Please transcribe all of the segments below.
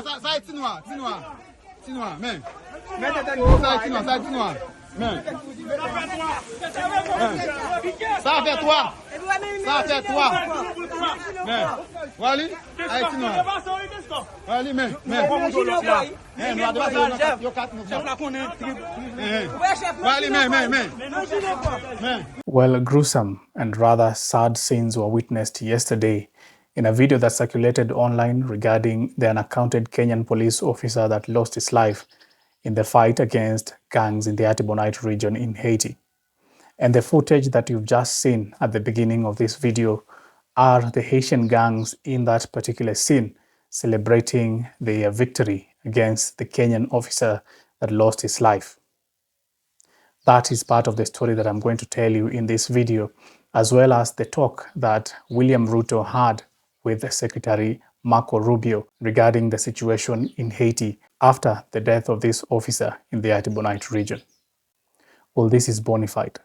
Ça est noir, mais. Ça est noir. Mais. Ça fait toi. Mais. Voilà. Haïti noir. Voilà, mais. Well, gruesome and rather sad scenes were witnessed yesterday in a video that circulated online regarding the unaccounted Kenyan police officer that lost his life in the fight against gangs in the Artibonite region in Haiti. And the footage that you've just seen at the beginning of this video are the Haitian gangs in that particular scene celebrating their victory against the Kenyan officer that lost his life. That is part of the story that I'm going to tell you in this video, as well as the talk that William Ruto had with Secretary Marco Rubio regarding the situation in Haiti after the death of this officer in the Artibonite region. Well, this is Bonafide.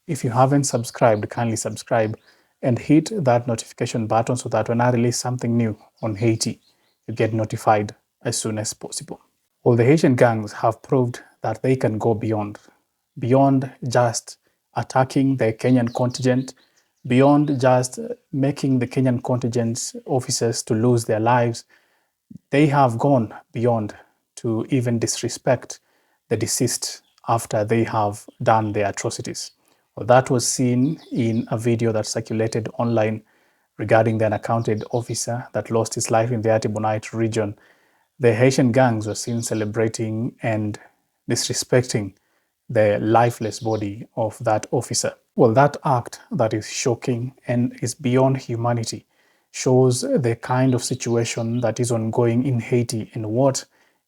If you haven't subscribed, kindly subscribe and hit that notification button so that when I release something new on Haiti, you get notified as soon as possible. Well, the Haitian gangs have proved that they can go beyond just attacking the Kenyan contingent, beyond just making the Kenyan contingent's officers to lose their lives. They have gone beyond to even disrespect the deceased after they have done their atrocities. Well, that was seen in a video that circulated online regarding the unaccounted officer that lost his life in the Artibonite region. The Haitian gangs were seen celebrating and disrespecting the lifeless body of that officer. Well, that act that is shocking and is beyond humanity shows the kind of situation that is ongoing in Haiti and what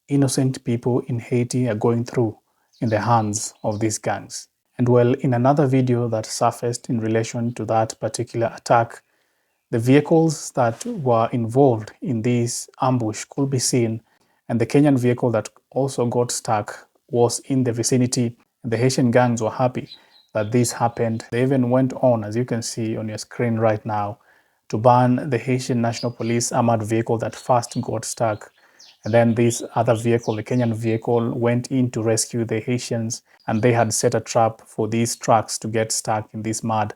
innocent people in Haiti are going through in the hands of these gangs. And well, in another video that surfaced in relation to that particular attack, the vehicles that were involved in this ambush could be seen, and the Kenyan vehicle that also got stuck was in the vicinity. The Haitian gangs were happy that this happened. They even went on, as you can see on your screen right now, to ban the Haitian National Police armored vehicle that first got stuck. And then this other vehicle, the Kenyan vehicle, went in to rescue the Haitians, and they had set a trap for these trucks to get stuck in this mud.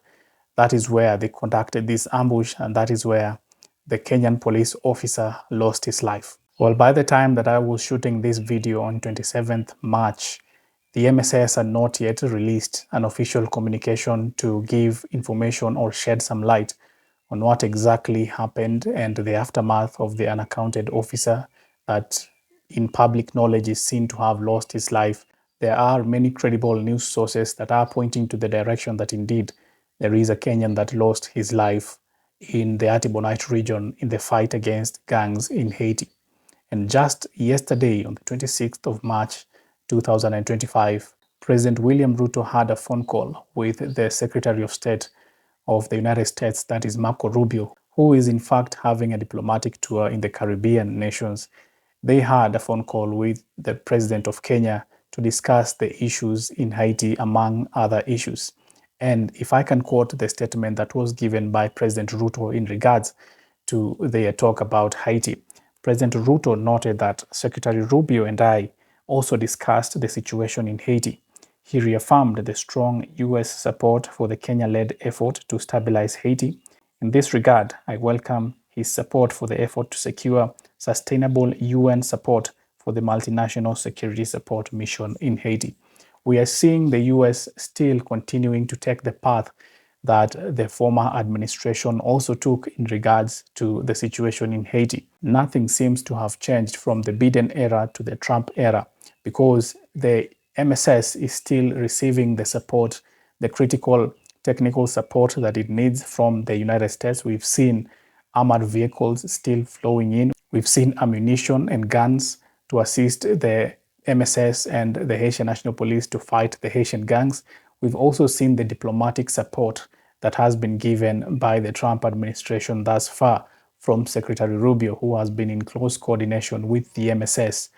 That is where they conducted this ambush, and that is where the Kenyan police officer lost his life. Well, by the time that I was shooting this video on 27th March, the MSS had not yet released an official communication to give information or shed some light on what exactly happened and the aftermath of the unaccounted officer that in public knowledge is seen to have lost his life. There are many credible news sources that are pointing to the direction that indeed there is a Kenyan that lost his life in the Artibonite region in the fight against gangs in Haiti. And just yesterday, on the 26th of March 2025, President William Ruto had a phone call with the Secretary of State of the United States, that is Marco Rubio, who is in fact having a diplomatic tour in the Caribbean nations. They had a phone call with the President of Kenya to discuss the issues in Haiti, among other issues. And if I can quote the statement that was given by President Ruto in regards to their talk about Haiti, President Ruto noted that Secretary Rubio and I also discussed the situation in Haiti. He reaffirmed the strong U.S. support for the Kenya-led effort to stabilize Haiti. In this regard, I welcome his support for the effort to secure sustainable UN support for the multinational security support mission in Haiti. We are seeing the U.S. still continuing to take the path that the former administration also took in regards to the situation in Haiti. Nothing seems to have changed from the Biden era to the Trump era, because the MSS is still receiving the support, the critical technical support that it needs from the United States. We've seen armored vehicles still flowing in. We've seen ammunition and guns to assist the MSS and the Haitian National Police to fight the Haitian gangs. We've also seen the diplomatic support that has been given by the Trump administration thus far from Secretary Rubio, who has been in close coordination with the MSS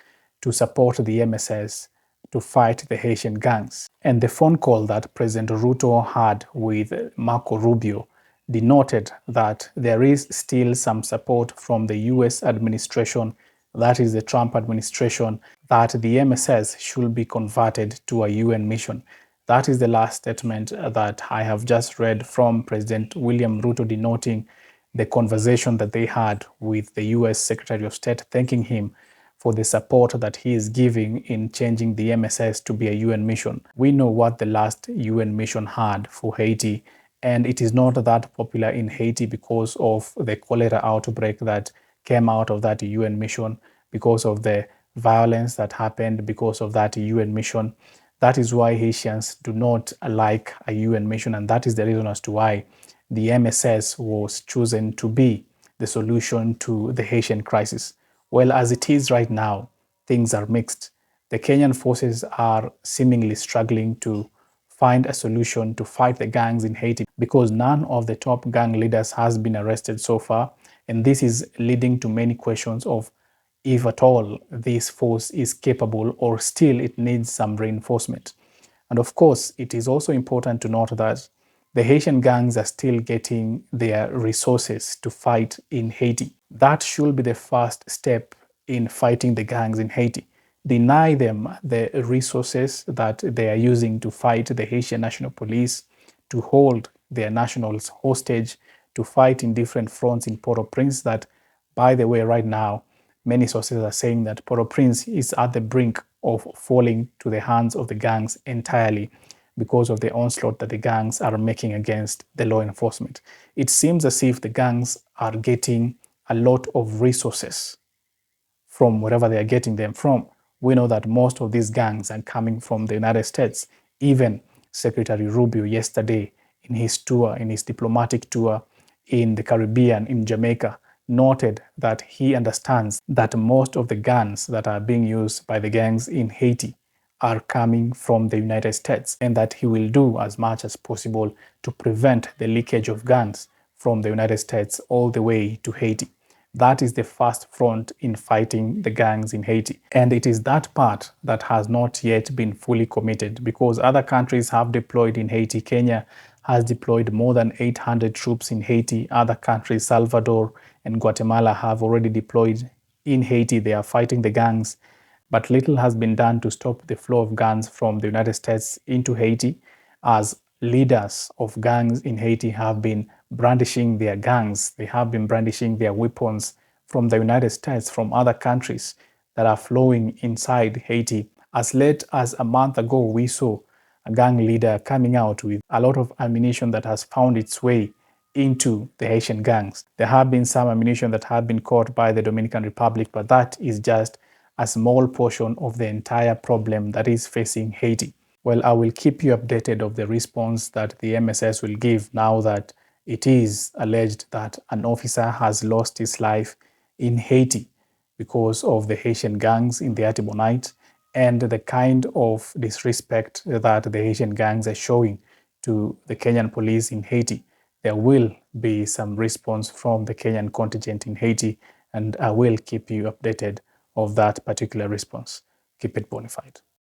to support the MSS to fight the Haitian gangs. And the phone call that President Ruto had with Marco Rubio denoted that there is still some support from the US administration that is the Trump administration, that the MSS should be converted to a UN mission. That is the last statement that I have just read from President William Ruto, denoting the conversation that they had with the US Secretary of State, thanking him for the support that he is giving in changing the MSS to be a UN mission. We know what the last UN mission had for Haiti, and it is not that popular in Haiti because of the cholera outbreak that came out of that UN mission, because of the violence that happened because of that UN mission. That is why Haitians do not like a UN mission, and that is the reason as to why the MSS was chosen to be the solution to the Haitian crisis. Well, as it is right now, things are mixed. The Kenyan forces are seemingly struggling to find a solution to fight the gangs in Haiti because none of the top gang leaders has been arrested so far, and this is leading to many questions of if at all this force is capable or still it needs some reinforcement. And of course, it is also important to note that the Haitian gangs are still getting their resources to fight in Haiti. That should be the first step in fighting the gangs in Haiti. Deny them the resources that they are using to fight the Haitian National Police, to hold their nationals hostage, to fight in different fronts in Port-au-Prince that, by the way, right now, many sources are saying that Port-au-Prince is at the brink of falling to the hands of the gangs entirely because of the onslaught that the gangs are making against the law enforcement. It seems as if the gangs are getting a lot of resources from wherever they are getting them from. We know that most of these gangs are coming from the United States. Even Secretary Rubio yesterday in his tour, in his diplomatic tour in the Caribbean, in Jamaica, noted that he understands that most of the guns that are being used by the gangs in Haiti are coming from the United States, and that he will do as much as possible to prevent the leakage of guns from the United States all the way to Haiti. That is the first front in fighting the gangs in Haiti. And it is that part that has not yet been fully committed because other countries have deployed in Haiti. Kenya has deployed more than 800 troops in Haiti. Other countries, Salvador and Guatemala, have already deployed in Haiti. They are fighting the gangs. But little has been done to stop the flow of guns from the United States into Haiti, as leaders of gangs in Haiti have been brandishing their guns. They have been brandishing their weapons from the United States, from other countries that are flowing inside Haiti. As late as a month ago, we saw a gang leader coming out with a lot of ammunition that has found its way into the Haitian gangs. There have been some ammunition that have been caught by the Dominican Republic, but that is just a small portion of the entire problem that is facing Haiti. Well, I will keep you updated of the response that the MSS will give now that it is alleged that an officer has lost his life in Haiti because of the Haitian gangs in the Artibonite and the kind of disrespect that the Haitian gangs are showing to the Kenyan police in Haiti. There will be some response from the Kenyan contingent in Haiti, and I will keep you updated of that particular response. Keep it bona fide.